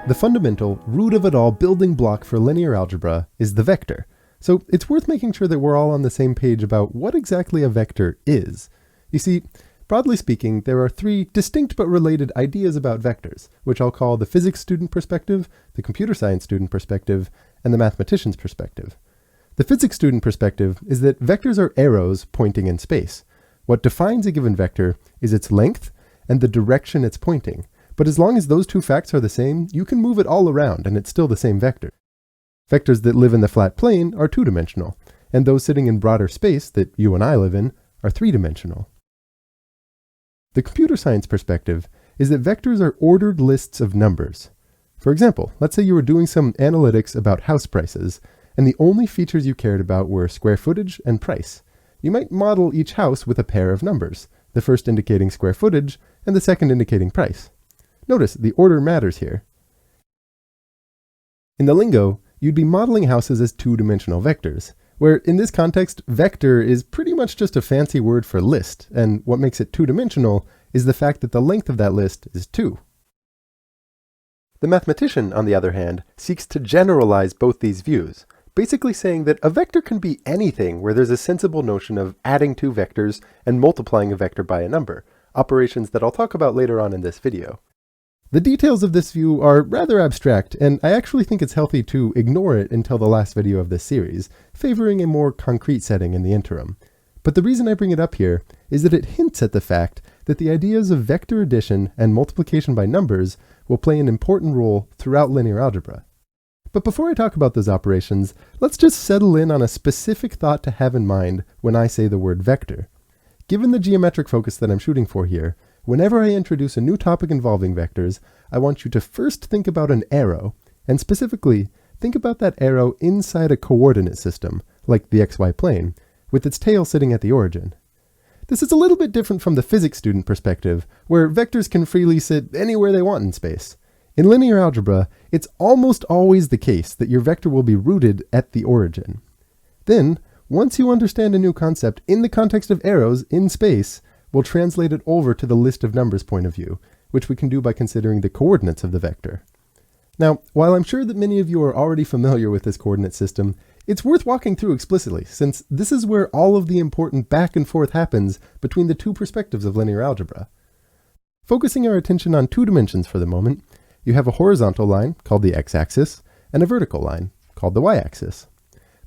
The fundamental, root-of-it-all building block for linear algebra is the vector. So it's worth making sure that we're all on the same page about what exactly a vector is. You see, broadly speaking, there are three distinct but related ideas about vectors, which I'll call the physics student perspective, the computer science student perspective, and the mathematician's perspective. The physics student perspective is that vectors are arrows pointing in space. What defines a given vector is its length and the direction it's pointing. But as long as those two facts are the same, you can move it all around and it's still the same vector. Vectors that live in the flat plane are two-dimensional, and those sitting in broader space that you and I live in are three-dimensional. The computer science perspective is that vectors are ordered lists of numbers. For example, let's say you were doing some analytics about house prices, and the only features you cared about were square footage and price. You might model each house with a pair of numbers, the first indicating square footage and the second indicating price. Notice the order matters here. In the lingo, you'd be modeling houses as two-dimensional vectors, where in this context, vector is pretty much just a fancy word for list, and what makes it two-dimensional is the fact that the length of that list is 2. The mathematician, on the other hand, seeks to generalize both these views, basically saying that a vector can be anything where there's a sensible notion of adding two vectors and multiplying a vector by a number, operations that I'll talk about later on in this video. The details of this view are rather abstract, and I actually think it's healthy to ignore it until the last video of this series, favoring a more concrete setting in the interim. But the reason I bring it up here is that it hints at the fact that the ideas of vector addition and multiplication by numbers will play an important role throughout linear algebra. But before I talk about those operations, let's just settle in on a specific thought to have in mind when I say the word vector. Given the geometric focus that I'm shooting for here, whenever I introduce a new topic involving vectors, I want you to first think about an arrow, and specifically, think about that arrow inside a coordinate system, like the xy plane, with its tail sitting at the origin. This is a little bit different from the physics student perspective, where vectors can freely sit anywhere they want in space. In linear algebra, it's almost always the case that your vector will be rooted at the origin. Then, once you understand a new concept in the context of arrows in space, we'll translate it over to the list of numbers point of view, which we can do by considering the coordinates of the vector. Now, while I'm sure that many of you are already familiar with this coordinate system, it's worth walking through explicitly, since this is where all of the important back and forth happens between the two perspectives of linear algebra. Focusing our attention on two dimensions for the moment, you have a horizontal line, called the x-axis, and a vertical line, called the y-axis.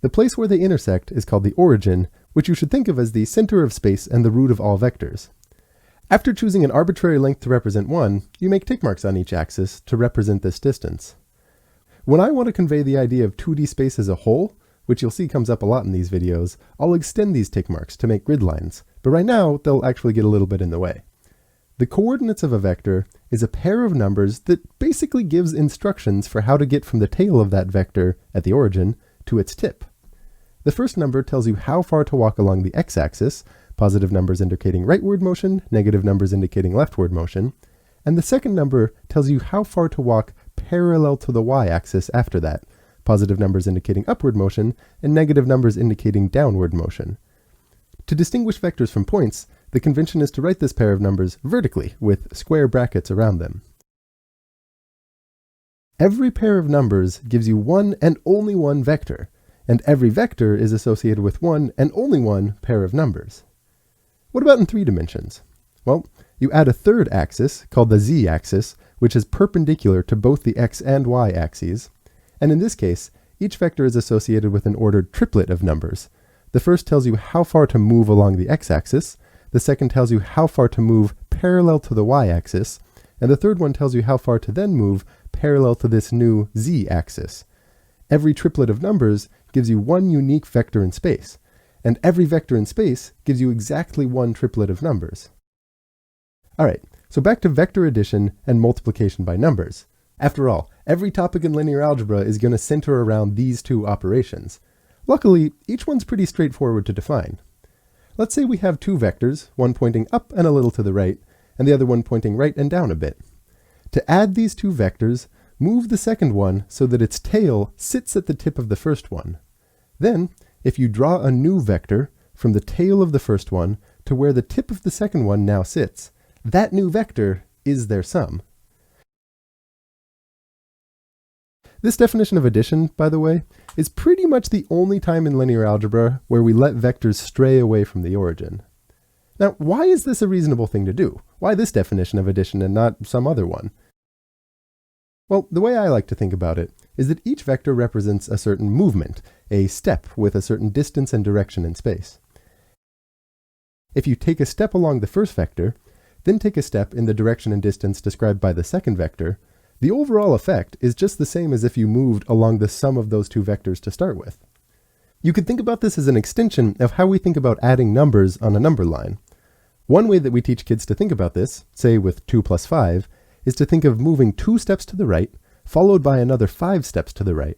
The place where they intersect is called the origin, which you should think of as the center of space and the root of all vectors. After choosing an arbitrary length to represent 1, you make tick marks on each axis to represent this distance. When I want to convey the idea of 2D space as a whole, which you'll see comes up a lot in these videos, I'll extend these tick marks to make grid lines, but right now they'll actually get a little bit in the way. The coordinates of a vector is a pair of numbers that basically gives instructions for how to get from the tail of that vector at the origin to its tip. The first number tells you how far to walk along the x-axis, positive numbers indicating rightward motion, negative numbers indicating leftward motion, and the second number tells you how far to walk parallel to the y-axis after that, positive numbers indicating upward motion, and negative numbers indicating downward motion. To distinguish vectors from points, the convention is to write this pair of numbers vertically, with square brackets around them. Every pair of numbers gives you one and only one vector, and every vector is associated with one and only one pair of numbers. What about in 3 dimensions? Well, you add a third axis, called the z-axis, which is perpendicular to both the x and y axes, and in this case, each vector is associated with an ordered triplet of numbers. The first tells you how far to move along the x-axis, the second tells you how far to move parallel to the y-axis, and the third one tells you how far to then move parallel to this new z-axis. Every triplet of numbers gives you one unique vector in space, and every vector in space gives you exactly one triplet of numbers. Alright, so back to vector addition and multiplication by numbers. After all, every topic in linear algebra is going to center around these two operations. Luckily, each one's pretty straightforward to define. Let's say we have two vectors, one pointing up and a little to the right, and the other one pointing right and down a bit. To add these two vectors, move the second one so that its tail sits at the tip of the first one. Then, if you draw a new vector from the tail of the first one to where the tip of the second one now sits, that new vector is their sum. This definition of addition, by the way, is pretty much the only time in linear algebra where we let vectors stray away from the origin. Now, why is this a reasonable thing to do? Why this definition of addition and not some other one? Well, the way I like to think about it is that each vector represents a certain movement, a step with a certain distance and direction in space. If you take a step along the first vector, then take a step in the direction and distance described by the second vector, the overall effect is just the same as if you moved along the sum of those two vectors to start with. You could think about this as an extension of how we think about adding numbers on a number line. One way that we teach kids to think about this, say with 2 plus 5, is to think of moving 2 steps to the right, followed by another 5 steps to the right.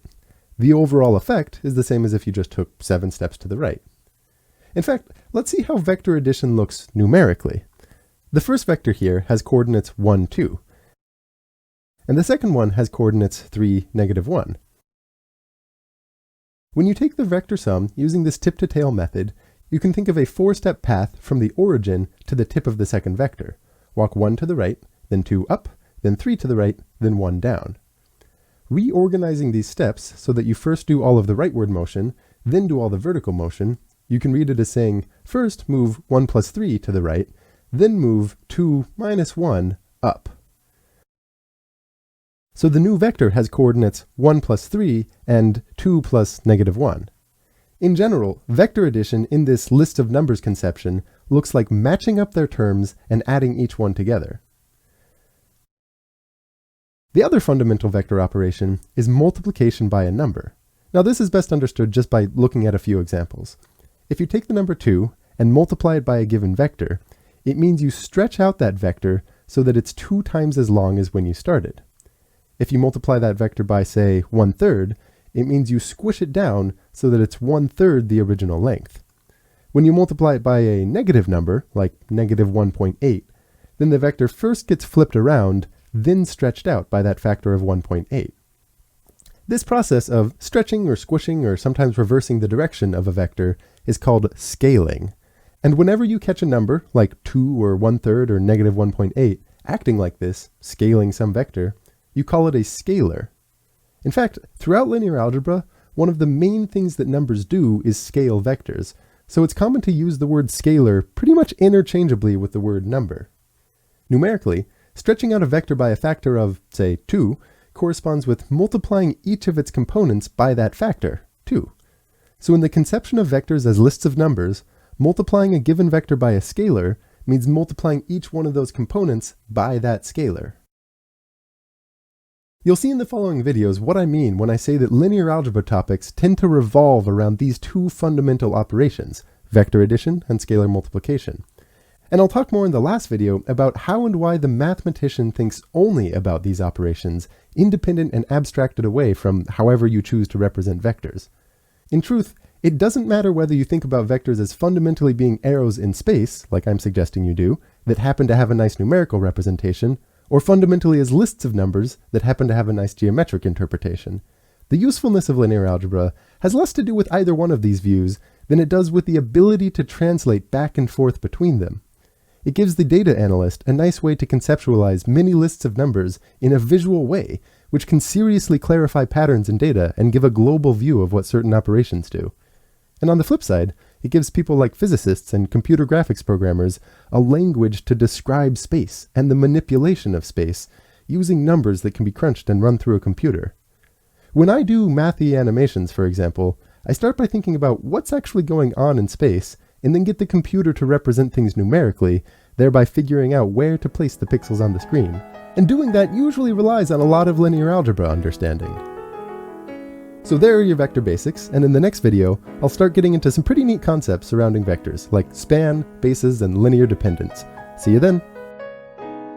The overall effect is the same as if you just took 7 steps to the right. In fact, let's see how vector addition looks numerically. The first vector here has coordinates 1, 2. And the second one has coordinates 3, -1. When you take the vector sum using this tip-to-tail method, you can think of a 4-step path from the origin to the tip of the second vector. Walk 1 to the right, then 2 up, then 3 to the right, then 1 down. Reorganizing these steps so that you first do all of the rightward motion, then do all the vertical motion, you can read it as saying, first move 1 plus 3 to the right, then move 2 minus 1 up. So the new vector has coordinates 1 plus 3 and 2 plus -1. In general, vector addition in this list of numbers conception looks like matching up their terms and adding each one together. The other fundamental vector operation is multiplication by a number. Now this is best understood just by looking at a few examples. If you take the number 2 and multiply it by a given vector, it means you stretch out that vector so that it's 2 times as long as when you started. If you multiply that vector by, say, 1/3, it means you squish it down so that it's 1/3 the original length. When you multiply it by a negative number, like -1.8, then the vector first gets flipped around, then stretched out by that factor of 1.8. This process of stretching or squishing or sometimes reversing the direction of a vector is called scaling. And whenever you catch a number, like 2 or 1/3 or -1.8, acting like this, scaling some vector, you call it a scalar. In fact, throughout linear algebra, one of the main things that numbers do is scale vectors, so it's common to use the word scalar pretty much interchangeably with the word number. Numerically, stretching out a vector by a factor of, say, 2, corresponds with multiplying each of its components by that factor, 2. So in the conception of vectors as lists of numbers, multiplying a given vector by a scalar means multiplying each one of those components by that scalar. You'll see in the following videos what I mean when I say that linear algebra topics tend to revolve around these two fundamental operations, vector addition and scalar multiplication. And I'll talk more in the last video about how and why the mathematician thinks only about these operations, independent and abstracted away from however you choose to represent vectors. In truth, it doesn't matter whether you think about vectors as fundamentally being arrows in space, like I'm suggesting you do, that happen to have a nice numerical representation, or fundamentally as lists of numbers that happen to have a nice geometric interpretation. The usefulness of linear algebra has less to do with either one of these views than it does with the ability to translate back and forth between them. It gives the data analyst a nice way to conceptualize many lists of numbers in a visual way, which can seriously clarify patterns in data and give a global view of what certain operations do. And on the flip side, it gives people like physicists and computer graphics programmers a language to describe space and the manipulation of space using numbers that can be crunched and run through a computer. When I do mathy animations, for example, I start by thinking about what's actually going on in space and then get the computer to represent things numerically, thereby figuring out where to place the pixels on the screen. And doing that usually relies on a lot of linear algebra understanding. So there are your vector basics, and in the next video, I'll start getting into some pretty neat concepts surrounding vectors, like span, bases, and linear dependence. See you then!